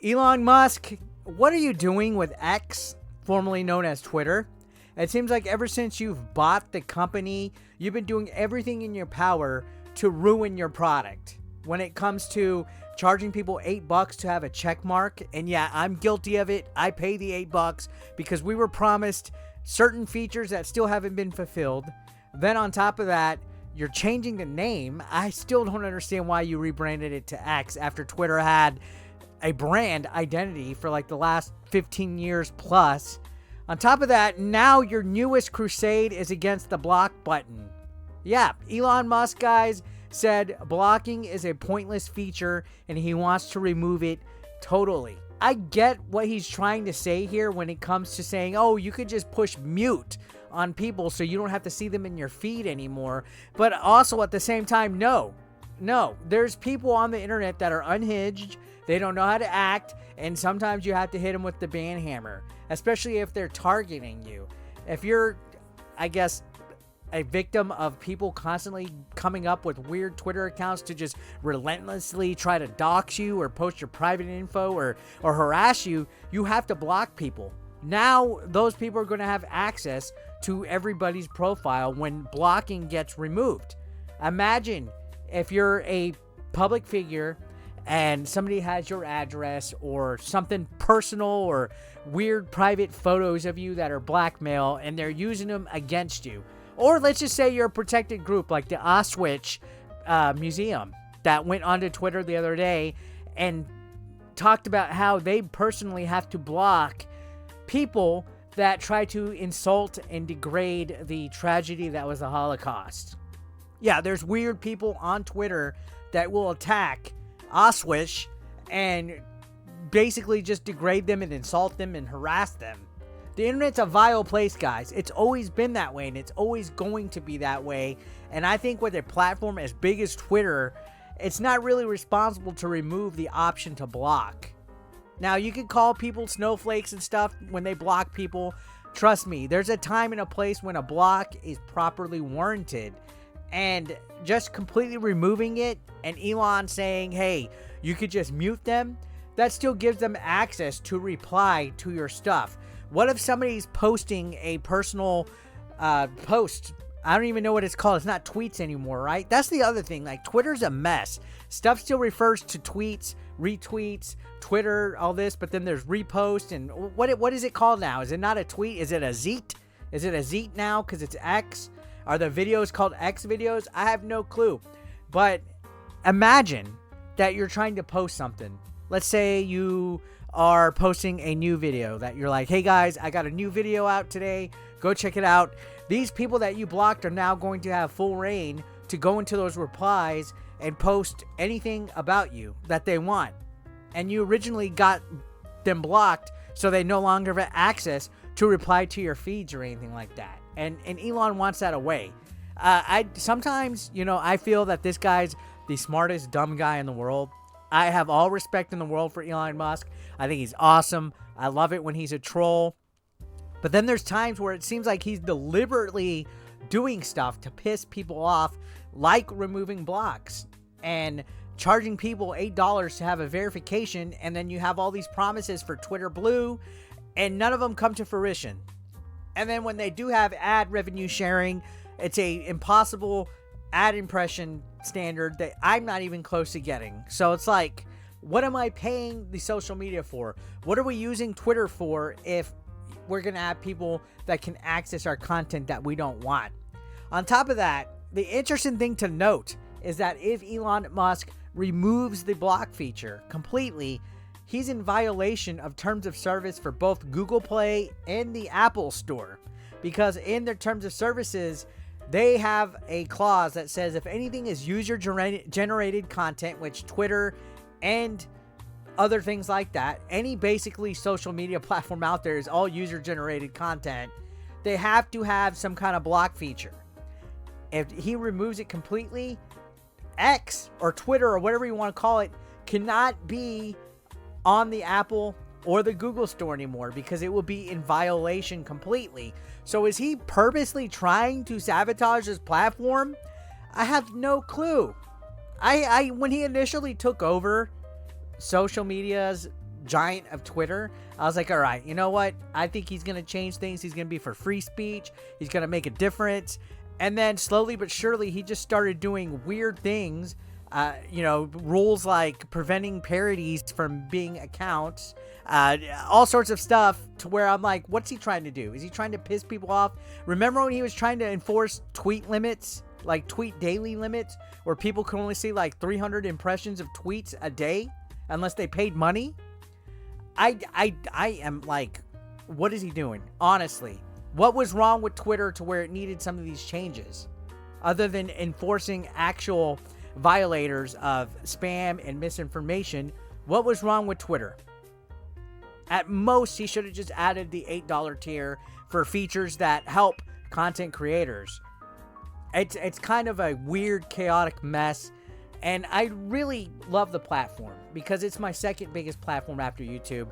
Elon Musk, what are you doing with X, formerly known as Twitter? It seems like ever since you've bought the company, you've been doing everything in your power to ruin your product. When it comes to charging people $8 to have a check mark, and yeah, I'm guilty of it. I pay the $8 because we were promised certain features that still haven't been fulfilled. Then on top of that, you're changing the name. I still don't understand why you rebranded it to X after Twitter had a brand identity for like the last 15 years plus. On top of that, now your newest crusade is against the block button. Yeah, Elon Musk, guys, said blocking is a pointless feature and he wants to remove it totally. I get what he's trying to say here when it comes to saying, oh, you could just push mute on people so you don't have to see them in your feed anymore. But also at the same time, no, there's people on the internet that are unhinged. They don't know how to act, and sometimes you have to hit them with the ban hammer, especially if they're targeting you. If you're, I guess, a victim of people constantly coming up with weird Twitter accounts to just relentlessly try to dox you or post your private info or harass you, you have to block people. Now, those people are going to have access to everybody's profile when blocking gets removed. Imagine if you're a public figure and somebody has your address or something personal or weird private photos of you that are blackmail and they're using them against you. Or let's just say you're a protected group like the Asus Museum that went onto Twitter the other day and talked about how they personally have to block people that try to insult and degrade the tragedy that was the Holocaust. Yeah, there's weird people on Twitter that will attack Asus and basically just degrade them and insult them and harass them. The internet's a vile place, guys. It's always been that way, and it's always going to be that way. And I think with a platform as big as Twitter, it's not really responsible to remove the option to block. Now, you can call people snowflakes and stuff when they block people. Trust me, there's a time and a place when a block is properly warranted. And just completely removing it and Elon saying, hey, you could just mute them, that still gives them access to reply to your stuff. What if somebody's posting a personal post? I don't even know what it's called. It's not tweets anymore, right? That's the other thing. Like, Twitter's a mess. Stuff still refers to tweets, retweets, Twitter, all this, but then there's repost. And what is it called now? Is it not a tweet? Is it a zeet? Is it a zeet now because it's X? Are the videos called X videos? I have no clue. But imagine that you're trying to post something. Let's say you are posting a new video that you're like, hey guys, I got a new video out today. Go check it out. These people that you blocked are now going to have full reign to go into those replies and post anything about you that they want. And you originally got them blocked so they no longer have access to reply to your feeds or anything like that. And Elon wants that away. I sometimes, I feel that this guy's the smartest dumb guy in the world. I have all respect in the world for Elon Musk. I think he's awesome. I love it when he's a troll. But then there's times where it seems like he's deliberately doing stuff to piss people off, like removing blocks and charging people $8 to have a verification. And then you have all these promises for Twitter Blue, and none of them come to fruition. And then when they do have ad revenue sharing, it's a impossible ad impression standard that I'm not even close to getting. So it's like, what am I paying the social media for? What are we using Twitter for if we're going to have people that can access our content that we don't want? On top of that, the interesting thing to note is that if Elon Musk removes the block feature completely, he's in violation of terms of service for both Google Play and the Apple Store. Because in their terms of services, they have a clause that says if anything is user-generated content, which Twitter and other things like that, any basically social media platform out there is all user-generated content, they have to have some kind of block feature. If he removes it completely, X or Twitter or whatever you want to call it cannot be on the Apple or the Google store anymore because it will be in violation completely. So is he purposely trying to sabotage his platform? I have no clue. When he initially took over social media's giant of Twitter, I was like, all right, you know what? I think he's going to change things. He's going to be for free speech. He's going to make a difference. And then slowly but surely, he just started doing weird things. Rules like preventing parodies from being accounts, all sorts of stuff, to where I'm like, what's he trying to do? Is he trying to piss people off? Remember when he was trying to enforce tweet limits, like tweet daily limits, where people can only see like 300 impressions of tweets a day unless they paid money? I am like, what is he doing? Honestly, what was wrong with Twitter to where it needed some of these changes, other than enforcing actual violators of spam and misinformation? What was wrong with Twitter? At most, he should have just added the $8 tier for features that help content creators. It's kind of a weird, chaotic mess, and I really love the platform because it's my second biggest platform after YouTube,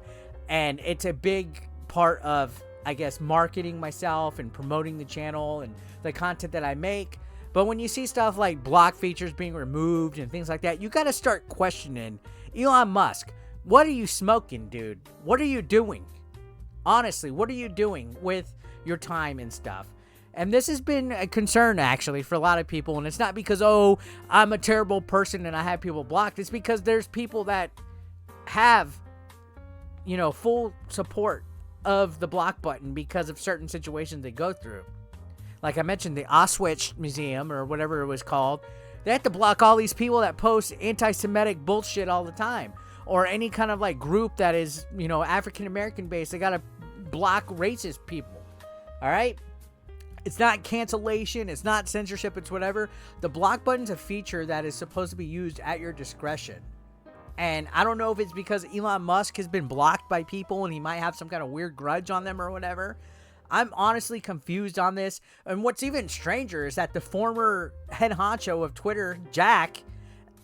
and it's a big part of, I guess, marketing myself and promoting the channel and the content that I make. But when you see stuff like block features being removed and things like that, you got to start questioning. Elon Musk, what are you smoking, dude? What are you doing? Honestly, what are you doing with your time and stuff? And this has been a concern, actually, for a lot of people. And it's not because, oh, I'm a terrible person and I have people blocked. It's because there's people that have, full support of the block button because of certain situations they go through. Like I mentioned, the Auschwitz Museum, or whatever it was called, they have to block all these people that post anti-Semitic bullshit all the time. Or any kind of like group that is, African-American based. They got to block racist people. All right? It's not cancellation. It's not censorship. It's whatever. The block button's a feature that is supposed to be used at your discretion. And I don't know if it's because Elon Musk has been blocked by people and he might have some kind of weird grudge on them or whatever. I'm honestly confused on this. And what's even stranger is that the former head honcho of Twitter, Jack,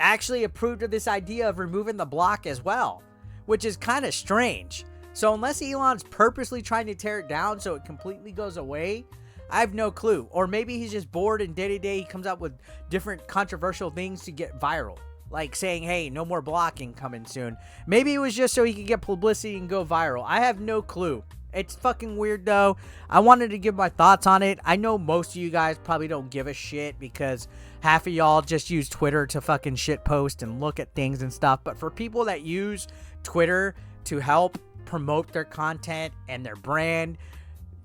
actually approved of this idea of removing the block as well, which is kind of strange. So unless Elon's purposely trying to tear it down so it completely goes away, I have no clue. Or maybe he's just bored and day to day he comes up with different controversial things to get viral. Like saying, hey, no more blocking coming soon. Maybe it was just so he could get publicity and go viral. I have no clue. It's fucking weird, though. I wanted to give my thoughts on it. I know most of you guys probably don't give a shit because half of y'all just use Twitter to fucking shit post and look at things and stuff. But for people that use Twitter to help promote their content and their brand,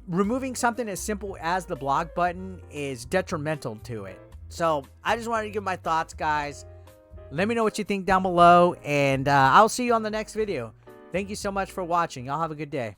removing something as simple as the block button is detrimental to it. So I just wanted to give my thoughts, guys. Let me know what you think down below, and I'll see you on the next video. Thank you so much for watching. Y'all have a good day.